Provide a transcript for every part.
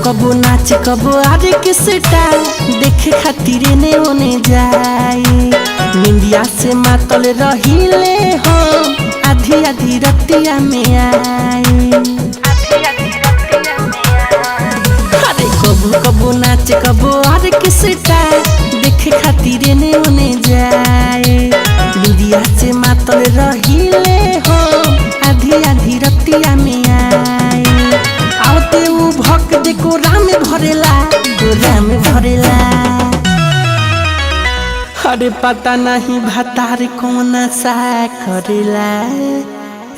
कबो नाच कबो आरे किसटा देखे खातिर ने ओने जाए निंदिया से मातल रहिले हो आधी आधी रतिया में आए अरे कबो कबो नाच कबो आरे किसटा देखे खातिर ने ओने जाए निंदिया से मातल रहिले हो आधी आधी रतिया में आए आवते उ भक दे कोरा में भरेला अरे पता नहीं भतार कौन सा करेला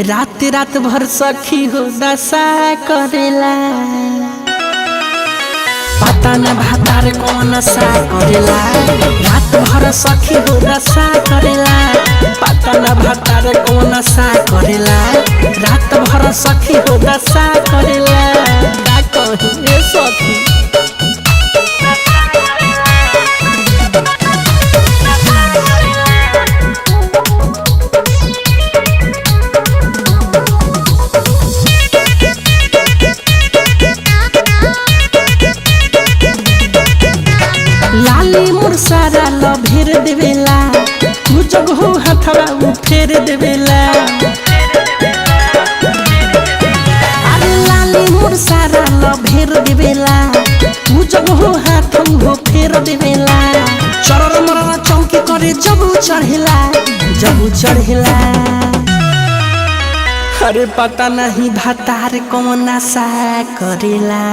रात रात भर सखी हो दशा करेला पता न भतार कौन सा करेला रात भर सखी हो दशा करेला पता न भतार कौन सा करेला रात भर सखी हो दशा करेला का कहे सखी लाली मोर सारा लभेर देवेला तू जग हो हथवा उ फेर देवेला अरे लाली मोर सारा लभेर देवेला तू जग हो हाथ हो फेर देवेला चरर मरर चौकी करे जब चढ़ेला अरे पता नहीं भतार कौन सा करेला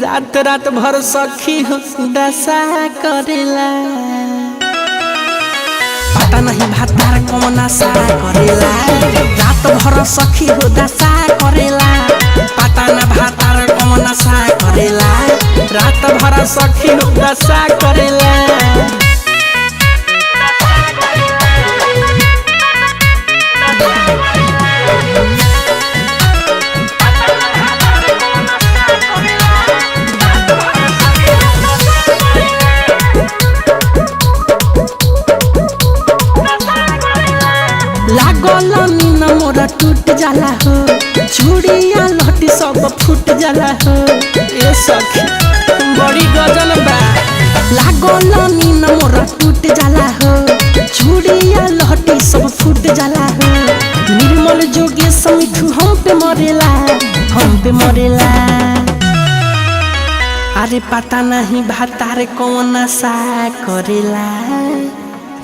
रात रात भर सखी हो दशा करेला पता नहीं भतार कौन सा करेला रात भर सखी हो दशा करेला पता न भतार कौन सा करेला रात भर सखी हो दशा करेला लागल मीन मोरा टूट जाला हो चूड़िया लहटी सब फूट जाला हो ए सखी बड़ी गजल बा लागल मीन मोरा टूट जाला हो चूड़िया लहटी सब फूट जाला हो निर्मल जोगे समिठू हम पे मरेला अरे पता नहीं भतार कौन सा करेला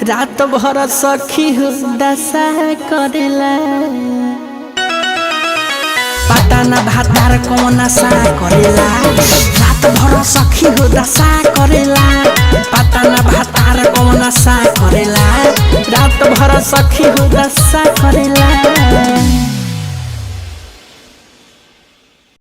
रात भर सखी हो दशा करेला पता न भतार कौन सा करेला रात भर सखी हो दशा करेला पता न भतार कौन सा करेला रात भर सखी हो दशा करेला।